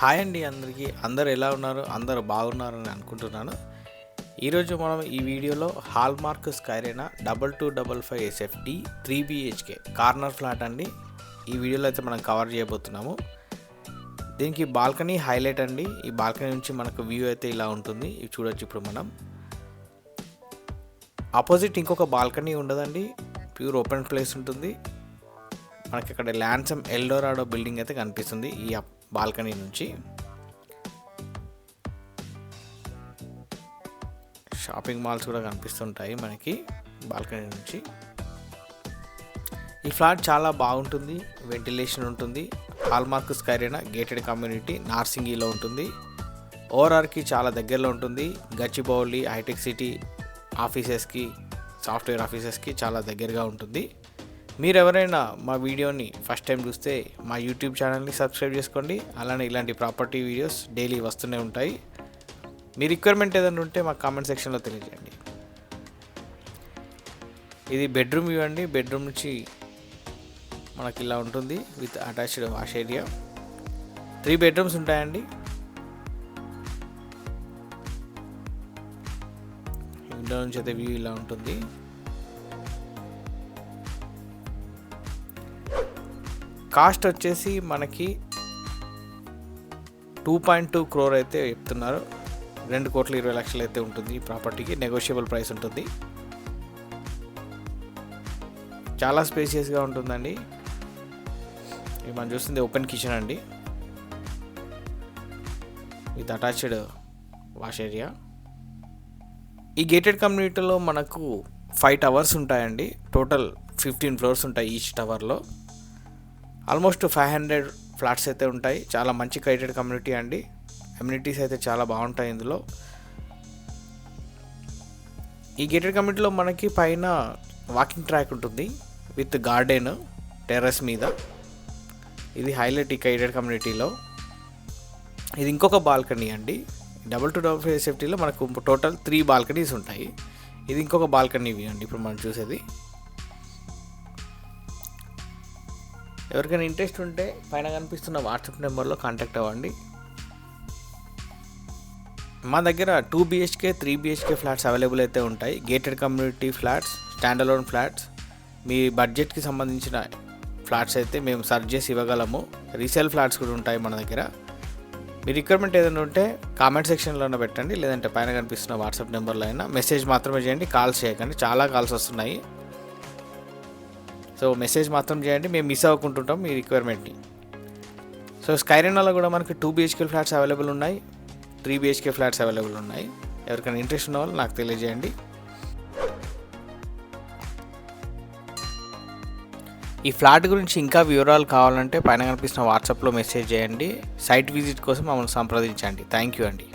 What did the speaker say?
Hi అండి అందరికీ. అందరూ ఎలా ఉన్నారు? అందరూ బాగున్నారని అనుకుంటున్నాను. ఈరోజు మనం ఈ వీడియోలో Hallmark Skyrena 2255 SFT 3 BHK corner flat అండి. ఈ వీడియోలో అయితే మనం కవర్ చేయబోతున్నాము. దీనికి బాల్కనీ హైలైట్ అండి. ఈ బాల్కనీ నుంచి మనకు వ్యూ అయితే ఇలా ఉంటుంది. ఇవి చూడొచ్చు. ఇప్పుడు మనం ఆపోజిట్ ఇంకొక బాల్కనీ ఉండదండి, ప్యూర్ ఓపెన్ ప్లేస్ ఉంటుంది. మనకి ఇక్కడ ల్యాన్సమ్ ఎల్డోరాడో బిల్డింగ్ అయితే కనిపిస్తుంది. ఈ బాల్కనీ నుంచి షాపింగ్ మాల్స్ కూడా కనిపిస్తుంటాయి మనకి బాల్కనీ నుంచి. ఈ ఫ్లాట్ చాలా బాగుంటుంది, వెంటిలేషన్ ఉంటుంది. హాల్మార్క్ స్కైరేనా గేటెడ్ కమ్యూనిటీ నార్సింగిలో ఉంటుంది. ఓఆర్ఆర్కి చాలా దగ్గరలో ఉంటుంది. గచ్చిబౌలి హైటెక్ సిటీ ఆఫీసెస్కి, సాఫ్ట్వేర్ ఆఫీసెస్కి చాలా దగ్గరగా ఉంటుంది. మీరు ఎవరైనా మా వీడియోని ఫస్ట్ టైం చూస్తే మా యూట్యూబ్ ఛానల్ని సబ్స్క్రైబ్ చేసుకోండి. అలానే ఇలాంటి ప్రాపర్టీ వీడియోస్ డైలీ వస్తూనే ఉంటాయి. మీ రిక్వైర్మెంట్ ఏదైనా ఉంటే మా కామెంట్ సెక్షన్లో తెలియజేయండి. ఇది బెడ్రూమ్ వ్యూ అండి. బెడ్రూమ్ నుంచి మనకి ఇలా ఉంటుంది with attached wash area. 3 bedrooms ఉంటాయండి. విండో నుంచి అయితే వ్యూ ఇలా ఉంటుంది. కాస్ట్ వచ్చేసి మనకి 2.2 crore అయితే చెప్తున్నారు. 2,20,00,000 అయితే ఉంటుంది. ఈ ప్రాపర్టీకి నెగోషియబుల్ ప్రైస్ ఉంటుంది. చాలా స్పేసియస్గా ఉంటుందండి. ఇది మనం చూస్తుంది ఓపెన్ కిచెన్ అండి విత్ అటాచ్డ్ వాష్ ఏరియా. ఈ గేటెడ్ కమ్యూనిటీలో మనకు 5 టవర్స్ ఉంటాయండి. టోటల్ 15 ఫ్లోర్స్ ఉంటాయి ఈచ్ టవర్లో. ఆల్మోస్ట్ 500 ఫ్లాట్స్ అయితే ఉంటాయి. చాలా మంచి గేటెడ్ కమ్యూనిటీ అండి. అమ్యూనిటీస్ అయితే చాలా బాగుంటాయి ఇందులో. ఈ గేటెడ్ కమ్యూనిటీలో మనకి పైన వాకింగ్ ట్రాక్ ఉంటుంది విత్ గార్డెన్ టెర్రస్ మీద. ఇది హైలైట్ ఈ గేటెడ్ కమ్యూనిటీలో. ఇది ఇంకొక బాల్కనీ అండి. 2255 SFTలో మనకు టోటల్ 3 బాల్కనీస్ ఉంటాయి. ఇది ఇంకొక బాల్కనీ వ్యూ అండి ఇప్పుడు మనం చూసేది. ఎవరికైనా ఇంట్రెస్ట్ ఉంటే పైన కనిపిస్తున్న వాట్సాప్ నెంబర్లో కాంటాక్ట్ అవ్వండి. మా దగ్గర 2 BHK 3 BHK ఫ్లాట్స్ అవైలబుల్ అయితే ఉంటాయి. Gated community flats, standalone flats, మీ బడ్జెట్కి సంబంధించిన ఫ్లాట్స్ అయితే మేము సర్చ్ చేసి ఇవ్వగలము. రీసేల్ ఫ్లాట్స్ కూడా ఉంటాయి మన దగ్గర. మీ రిక్వైర్మెంట్ ఏదైనా ఉంటే కామెంట్ సెక్షన్లోనే పెట్టండి, లేదంటే పైన కనిపిస్తున్న వాట్సాప్ నెంబర్లో అయినా మెసేజ్ మాత్రమే చేయండి. కాల్స్ చేయకండి, చాలా కాల్స్ వస్తున్నాయి. సో మెసేజ్ మాత్రం చేయండి, మేము మిస్ అవ్వకుంటుంటాం మీ రిక్వైర్మెంట్ని. సో స్కైరేనాలో కూడా మనకి 2 BHK ఫ్లాట్స్ అవైలబుల్ ఉన్నాయి, 3 BHK ఫ్లాట్స్ అవైలబుల్ ఉన్నాయి. ఎవరికైనా ఇంట్రెస్ట్ ఉన్న వాళ్ళు నాకు తెలియజేయండి. ఈ ఫ్లాట్ గురించి ఇంకా వివరాలు కావాలంటే పైన కనిపిస్తున్న వాట్సాప్లో మెసేజ్ చేయండి. సైట్ విజిట్ కోసం మమ్మల్ని సంప్రదించండి. థ్యాంక్ యూ అండి.